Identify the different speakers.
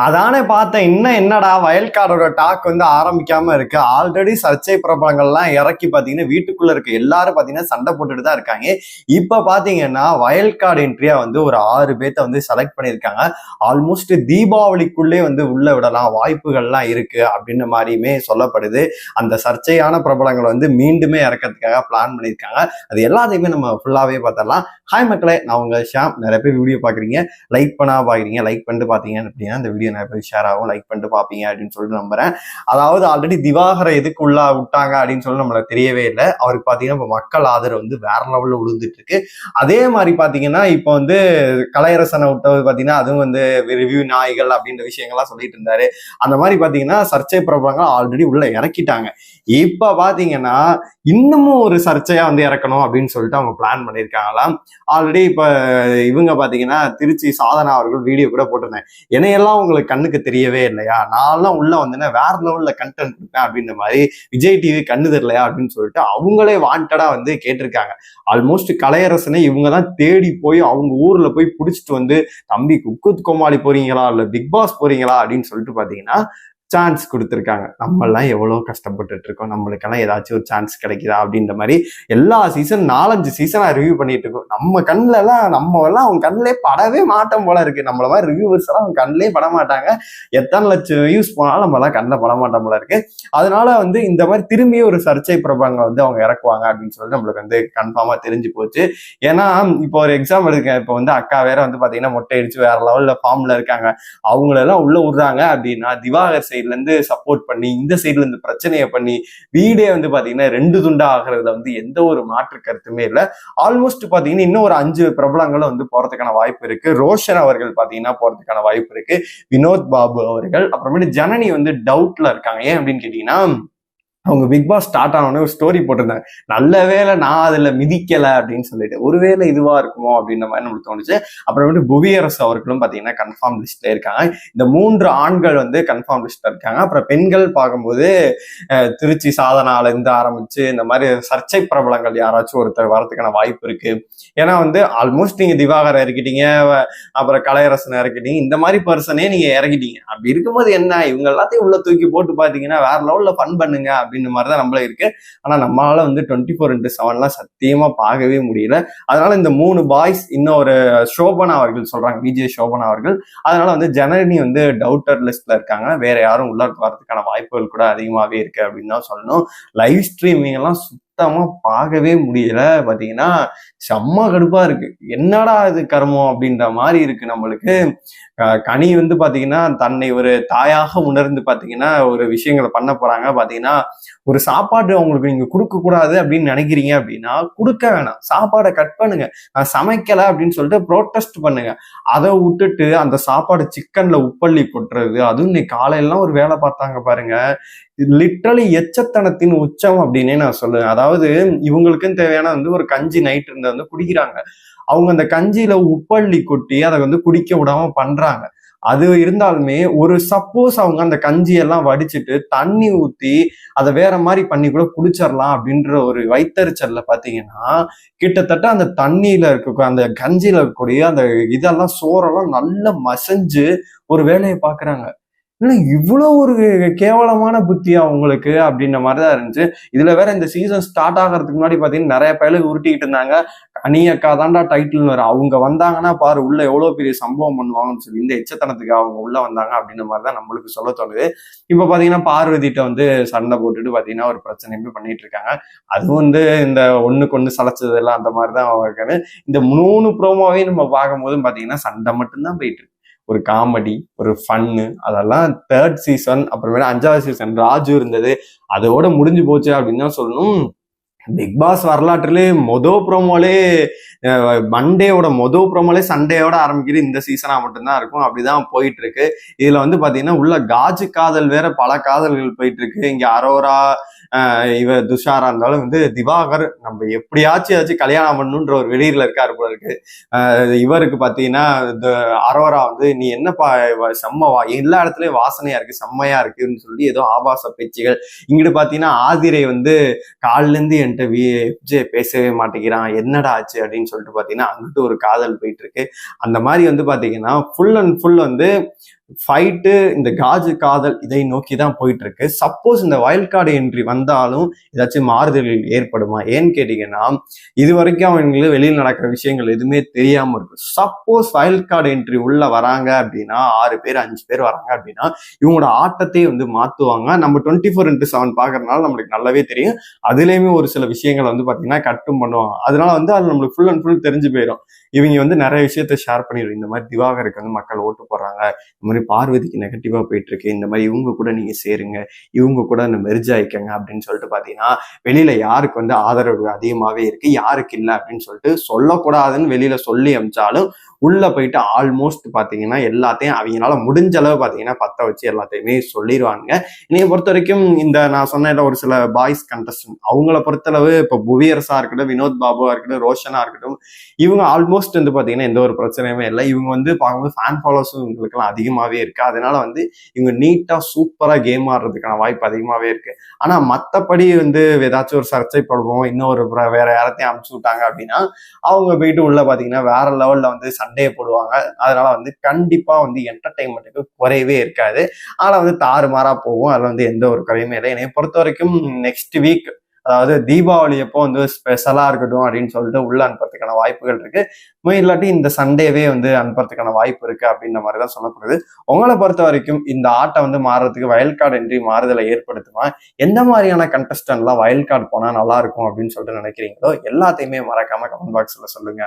Speaker 1: அதானே பார்த்தேன். இன்னும் என்னடா வயல்காரோட டாக் ஆரம்பிக்காம இருக்கு. ஆல்ரெடி சர்ச்சை பிரபலங்கள்லாம் இறக்கி பாத்தீங்கன்னா வீட்டுக்குள்ள இருக்க எல்லாரும் பாத்தீங்கன்னா சண்டை போட்டுட்டு தான் இருக்காங்க. இப்ப பாத்தீங்கன்னா வயல்கார்டு என்ட்ரியா ஒரு 6 பேர்த்த செலக்ட் பண்ணியிருக்காங்க. ஆல்மோஸ்ட் தீபாவளிக்குள்ளே உள்ள விடலாம் வாய்ப்புகள்லாம் இருக்கு அப்படின்னு மாதிரியுமே சொல்லப்படுது. அந்த சர்ச்சையான பிரபலங்களை மீண்டுமே இறக்கிறதுக்காக பிளான் பண்ணியிருக்காங்க. அது எல்லாத்தையுமே நம்ம ஃபுல்லாவே பார்த்தரலாம். ஹாய் மக்களே, நான் உங்க ஷாம். நிறைய பேர் வீடியோ பாக்குறீங்க, லைக் பண்ணா பாக்குறீங்க. லைக் பண்ணிட்டு பாத்தீங்க அப்படின்னா இந்த வீடியோ நிறைய பேர் ஷேர் ஆகும், லைக் பண்ணிட்டு பாப்பீங்க அப்படின்னு சொல்லிட்டு நம்புறேன். அதாவது ஆல்ரெடி திவாகரை எதுக்கு உள்ள விட்டாங்க அப்படின்னு சொல்லி நம்மளுக்கு தெரியவே இல்லை. அவருக்கு பாத்தீங்கன்னா இப்ப மக்கள் ஆதரவு வேற லெவல்ல விழுந்துட்டு இருக்கு. அதே மாதிரி பாத்தீங்கன்னா இப்போ கலையரசனை விட்டது பாத்தீங்கன்னா அதுவும் ரிவ்யூ நாய்கள் அப்படின்ற விஷயங்கள்லாம் சொல்லிட்டு இருந்தாரு. அந்த மாதிரி பாத்தீங்கன்னா சர்ச்சை பிரபலங்கள் ஆல்ரெடி உள்ள இறக்கிட்டாங்க. இப்ப பாத்தீங்கன்னா இன்னமும் ஒரு சர்ச்சையா இறக்கணும் அப்படின்னு சொல்லிட்டு அவங்க பிளான் பண்ணியிருக்காங்களாம். ஆல்ரெடி இப்ப இவங்க பாத்தீங்கன்னா திருச்சி சாதனா அவர்கள் வீடியோ கூட போட்டிருந்தேன். என்னையெல்லாம் உங்களுக்கு கண்ணுக்கு தெரியவே இல்லையா, நான்லாம் உள்ள வேற லெவல்ல கண்டென்ட் கொடுப்பேன் அப்படின்ற மாதிரி விஜய் டிவி கண்ணு தெரியலையா அப்படின்னு சொல்லிட்டு அவங்களே வாண்டடா கேட்டிருக்காங்க. ஆல்மோஸ்ட் கலையரசனை இவங்கதான் தேடி போய் அவங்க ஊர்ல போய் பிடிச்சிட்டு தம்பி குக்குத் கோமாளி போறீங்களா இல்ல பிக் பாஸ் போறீங்களா அப்படின்னு சொல்லிட்டு பாத்தீங்கன்னா சான்ஸ் கொடுத்துருக்காங்க. நம்மெல்லாம் எவ்வளவு கஷ்டப்பட்டுட்டு இருக்கோம், நம்மளுக்கெல்லாம் ஏதாச்சும் ஒரு சான்ஸ் கிடைக்குதா அப்படின்ற மாதிரி எல்லா சீசன் 4-5 சீசனா ரிவ்யூ பண்ணிட்டு இருக்கோம். நம்ம அவங்க கண்ணிலே படவே மாட்டோம் போல இருக்கு. நம்மள மாதிரி ரிவ்யூவர்ஸ் எல்லாம் அவங்க கண்ணிலே பட மாட்டாங்க. எத்தனை லட்சம் வியூஸ் போனாலும் நம்ம எல்லாம் கண்ணில் பட மாட்டோம் போல இருக்கு. அதனால இந்த மாதிரி திரும்பியே ஒரு சர்ச்சை பிரபலங்க அவங்க இறக்குவாங்க அப்படின்னு சொல்லிட்டு நம்மளுக்கு கன்ஃபார்மா தெரிஞ்சு போச்சு. ஏன்னா இப்போ ஒரு எக்ஸாம்பிள் இருக்கு. இப்போ அக்கா வேற பாத்தீங்கன்னா மொட்டை அடிச்சு வேற லெவல்ல ஃபார்ம்ல இருக்காங்க. அவங்களெல்லாம் உள்ள விடுறாங்க அப்படின்னா திவாகர் சைட்ல இருந்து சப்போர்ட் பண்ணி இந்த சைட்ல இருந்து பிரச்சனையை பண்ணி வீடே பாத்தீங்கன்னா 2 துண்டா ஆகிறதுல எந்த ஒரு மாற்று கருத்துமே இல்லை. ஆல்மோஸ்ட் பாத்தீங்கன்னா இன்னும் ஒரு 5 பிரபலங்களும் போறதுக்கான வாய்ப்பு இருக்கு. ரோஷன் அவர்கள் பாத்தீங்கன்னா போறதுக்கான வாய்ப்பு இருக்கு. வினோத் பாபு அவர்கள், அப்புறமேட்டு ஜனனி டவுட்ல இருக்காங்க. ஏன் அப்படின்னு கேட்டீங்கன்னா அவங்க பிக் பாஸ் ஸ்டார்ட் ஆனோடனே ஒரு ஸ்டோரி போட்டிருந்தாங்க. நல்ல வேலை நான் அதுல மிதிக்கல அப்படின்னு சொல்லிட்டு, ஒருவேளை இதுவா இருக்குமோ அப்படின்ற மாதிரி நம்மளுக்கு தோணுச்சு. அப்புறமேட்டு புவியரசு அவர்களும் பாத்தீங்கன்னா கன்ஃபார்ம் லிஸ்ட்ல இருக்காங்க. இந்த 3 ஆண்கள் கன்ஃபார்ம் லிஸ்ட்ல இருக்காங்க. அப்புறம் பெண்கள் பார்க்கும்போது திருச்சி சாதனால இருந்து ஆரம்பிச்சு இந்த மாதிரி சர்ச்சை பிரபலங்கள் யாராச்சும் ஒருத்தர் வரதுக்கான வாய்ப்பு இருக்கு. ஏன்னா ஆல்மோஸ்ட் நீங்க திவாகரை இறக்கிட்டீங்க, அப்புறம் கலையரசனை இறக்கிட்டீங்க, இந்த மாதிரி பர்சனே நீங்க இறக்கிட்டீங்க. அப்படி இருக்கும்போது என்ன, இவங்க எல்லாத்தையும் உள்ள தூக்கி போட்டு பாத்தீங்கன்னா வேற லெவல்ல ஃபன் பண்ணுங்க அப்படின்ற மாதிரிதான் நம்மள இருக்கு. ஆனா நம்மளால 24/7 சத்தியமா பார்க்கவே முடியல. அதனால இந்த 3 பாய்ஸ், இன்னொரு சோபனா அவர்கள் சொல்றாங்க, விஜய் சோபனா அவர்கள். அதனால ஜனனி டவுட்டர் லிஸ்ட்ல இருக்காங்க. வேற யாரும் உள்ள வரதுக்கான வாய்ப்புகள் கூட அதிகமாவே இருக்கு அப்படின்னு தான் சொல்லணும். லைவ் ஸ்ட்ரீமிங் எல்லாம் சுத்தமா பார்க்கவே முடியல. பாத்தீங்கன்னா செம்ம கடுப்பா இருக்கு. என்னடா இது கர்மம் அப்படின்ற மாதிரி இருக்கு நம்மளுக்கு. கனி பாத்தீங்கன்னா தன்னை ஒரு தாயாக உணர்ந்து பாத்தீங்கன்னா ஒரு விஷயங்களை பண்ண போறாங்க. பாத்தீங்கன்னா ஒரு சாப்பாடு அவங்களுக்கு நீங்க கொடுக்க கூடாது அப்படின்னு நினைக்கிறீங்க அப்படின்னா கொடுக்க வேணாம், சாப்பாடை கட் பண்ணுங்க. நான் சமைக்கல அப்படின்னு சொல்லிட்டு ப்ரோட்டஸ்ட் பண்ணுங்க. அதை விட்டுட்டு அந்த சாப்பாடு சிக்கன்ல உப்பள்ளி கொட்டுறது, அதுவும் இன்னைக்கு காலையெல்லாம் ஒரு வேலை பார்த்தாங்க பாருங்க. லிட்டரலி எச்சத்தனத்தின் உச்சம் அப்படின்னே நான் சொல்லுவேன். அதாவது இவங்களுக்குன்னு தேவையான ஒரு கஞ்சி நைட் இருந்த குடிக்கிறாங்க. அவங்க அந்த கஞ்சியில உப்பள்ளி கொட்டி அதை குடிக்க விடாம பண்றாங்க. அது இருந்தாலுமே ஒரு சப்போஸ் அவங்க அந்த கஞ்சியெல்லாம் வடிச்சிட்டு தண்ணி ஊத்தி அதை வேற மாதிரி பண்ணி கூட குடிச்சிடலாம் அப்படின்ற ஒரு வைத்தறிச்சல்ல பாத்தீங்கன்னா கிட்டத்தட்ட அந்த தண்ணியில இருக்க அந்த கஞ்சியில இருக்கக்கூடிய அந்த இதெல்லாம் சோறெல்லாம் நல்லா மசைஞ்சு ஒரு வேலையை பாக்குறாங்க. இல்லை இவ்வளவு ஒரு கேவலமான புத்தியா உங்களுக்கு அப்படின்ற மாதிரிதான் இருந்துச்சு. இதுல வேற இந்த சீசன் ஸ்டார்ட் ஆகிறதுக்கு முன்னாடி பாத்தீங்கன்னா நிறைய பேருக்கு உருட்டிக்கிட்டு இருந்தாங்க. அக்கா தாண்டா டைட்டில் வர, அவங்க வந்தாங்கன்னா பாரு உள்ள எவ்வளவு பெரிய சம்பவம் பண்ணுவாங்கன்னு சொல்லி இந்த எச்சத்தனத்துக்கு அவங்க உள்ள வந்தாங்க அப்படின்ற மாதிரிதான் நம்மளுக்கு சொல்ல தோணுது. இப்ப பாத்தீங்கன்னா பார்வதிட்ட சண்டை போட்டுட்டு பாத்தீங்கன்னா ஒரு பிரச்சனையுமே பண்ணிட்டு இருக்காங்க. அதுவும் இந்த ஒண்ணுக்கு ஒண்ணு சளைச்சது எல்லாம் அந்த மாதிரிதான் அவங்க. இந்த 3 ப்ரோமோவே நம்ம பார்க்கும்போதும் பாத்தீங்கன்னா சண்டை மட்டும்தான் போயிட்டு இருக்கு. ஒரு காமெடி, ஒரு ஃபன்னு, அதெல்லாம் 3rd சீசன், அப்புறமேல 5வது சீசன் ராஜு இருந்தது, அதோட முடிஞ்சு போச்சு அப்படின்னு தான் சொல்லணும். பிக் பாஸ் வரலாற்றுலே ப்ரோமோலே மண்டேயோட ப்ரோமோலே சண்டேயோட ஆரம்பிக்கிற இந்த சீசனா மட்டும்தான் இருக்கும். அப்படிதான் போயிட்டு இருக்கு. இதுல பாத்தீங்கன்னா உள்ள காஜு காதல் வேற பல காதல்கள் போயிட்டு இருக்கு. இங்க அரோரா இவ துஷாரா இருந்தாலும் திவாகர் நம்ம எப்படியாச்சும் கல்யாணம் பண்ணணுன்ற ஒரு வெளியில இருக்காரு போல இருக்கு. இவருக்கு பாத்தீங்கன்னா அரோரா நீ என்னப்பா செம்மவா, எல்லா இடத்துலயும் வாசனையா இருக்கு, செம்மையா இருக்குன்னு சொல்லி ஏதோ ஆபாச பேச்சுகள். இங்கிட்டு பாத்தீங்கன்னா ஆதிரை காலில இருந்து என்கிட்ட பேசவே மாட்டேங்கிறான், என்னடா ஆச்சு அப்படின்னு சொல்லிட்டு பாத்தீங்கன்னா அங்கிட்டு ஒரு காதல் போயிட்டு இருக்கு. அந்த மாதிரி பாத்தீங்கன்னா ஃபுல் அண்ட் ஃபுல் ஃபைட்டு இந்த காஜு காதல் இதை நோக்கி தான் போயிட்டு இருக்கு. சப்போஸ் இந்த வைல்ட் கார்டு என்ட்ரி வந்தாலும் ஏதாச்சும் மாறுதல்கள் ஏற்படுமா? ஏன்னு கேட்டீங்கன்னா, இது வரைக்கும் அவங்களுக்கு வெளியில் நடக்கிற விஷயங்கள் எதுவுமே தெரியாம இருக்கும். சப்போஸ் வைல்ட் கார்டு என்ட்ரி உள்ள வராங்க அப்படின்னா 6 பேர் 5 பேர் வராங்க அப்படின்னா இவங்களோட ஆட்டத்தையே வந்து மாத்துவாங்க. நம்ம 24x7 பாக்குறதுனால நம்மளுக்கு நல்லாவே தெரியும். அதுலயுமே ஒரு சில விஷயங்களை வந்து பாத்தீங்கன்னா கட்டும் பண்ணுவாங்க. அதனால வந்து அது நம்மளுக்கு ஃபுல் அண்ட் ஃபுல் தெரிஞ்சு போயிடும். இவங்க வந்து நிறைய விஷயத்த ஷேர் பண்ணிடும். இந்த மாதிரி திவாகருக்கு வந்து மக்கள் ஓட்டு போடுறாங்க, இந்த மாதிரி பார்வதிக்கு நெகட்டிவா போயிட்டு இருக்கு, இந்த மாதிரி இவங்க கூட நீங்க சேருங்க, இவங்க கூட இந்த மெர்ஜ் ஆயிக்கங்க அப்படின்னு சொல்லிட்டு பாத்தீங்கன்னா வெளியில யாருக்கு வந்து ஆதரவு அதிகமாவே இருக்கு, யாருக்கு இல்லை அப்படின்னு சொல்லிட்டு சொல்லக்கூடாதுன்னு வெளியில சொல்லி அமிச்சாலும் உள்ள போயிட்டு ஆல்மோஸ்ட் பாத்தீங்கன்னா எல்லாத்தையும் அவங்களால முடிஞ்ச அளவு பாத்தீங்கன்னா பத்த வச்சு எல்லாத்தையுமே சொல்லிடுவாங்க. என்னைய பொறுத்த வரைக்கும் இந்த நான் சொன்ன ஒரு சில பாய்ஸ் கண்டஸ்டன்ட் அவங்கள பொறுத்தளவு இப்போ புவியரசா இருக்கட்டும், வினோத் பாபுவா இருக்கட்டும், ரோஷனா இருக்கட்டும், இவங்க ஆல்மோஸ்ட் வந்து பாத்தீங்கன்னா எந்த ஒரு பிரச்சனையுமே இல்லை. இவங்க வந்து பார்க்கும்போது ஃபேன் ஃபாலோவர்ஸும் இவங்களுக்கு எல்லாம் அதிகமாவே இருக்கு. அதனால வந்து இவங்க நீட்டா சூப்பரா கேம் ஆடுறதுக்கான வாய்ப்பு அதிகமாவே இருக்கு. ஆனா மத்தபடி வந்து ஏதாச்சும் ஒரு சர்ச்சைப்படுவோம், இன்னொரு வேற யாரத்தையும் அமுச்சு விட்டாங்க அப்படின்னா அவங்க போயிட்டு உள்ள பாத்தீங்கன்னா வேற லெவல்ல வந்து சண்டையை போடுவாங்க. அதனால வந்து கண்டிப்பா வந்து என்டர்டைன்மெண்ட்டுக்கு குறையவே இருக்காது. ஆனா வந்து தாறுமாறா போகும். அதுல வந்து எந்த ஒரு குறையுமே இல்லை. என்னை பொறுத்த வரைக்கும் நெக்ஸ்ட் வீக், அதாவது தீபாவளி அப்போ வந்து ஸ்பெஷலா இருக்கட்டும் அப்படின்னு சொல்லிட்டு உள்ள அனுப்புறதுக்கான வாய்ப்புகள் இருக்கு. இல்லாட்டி இந்த சண்டேவே வந்து அனுப்புறதுக்கான வாய்ப்பு இருக்கு அப்படின்ற மாதிரிதான் சொல்லப்படுது. உங்களை பொறுத்த வரைக்கும் இந்த ஆட்டை வந்து மாறுறதுக்கு வயல் கார்டு என்ட்ரி மாறுதலை ஏற்படுத்துமா? எந்த மாதிரியான கண்டஸ்டன்ட் எல்லாம் வயல் கார்டு போனா நல்லா இருக்கும் அப்படின்னு சொல்லிட்டு நினைக்கிறீங்களோ எல்லாத்தையுமே மறக்காம கமெண்ட் பாக்ஸ்ல சொல்லுங்க.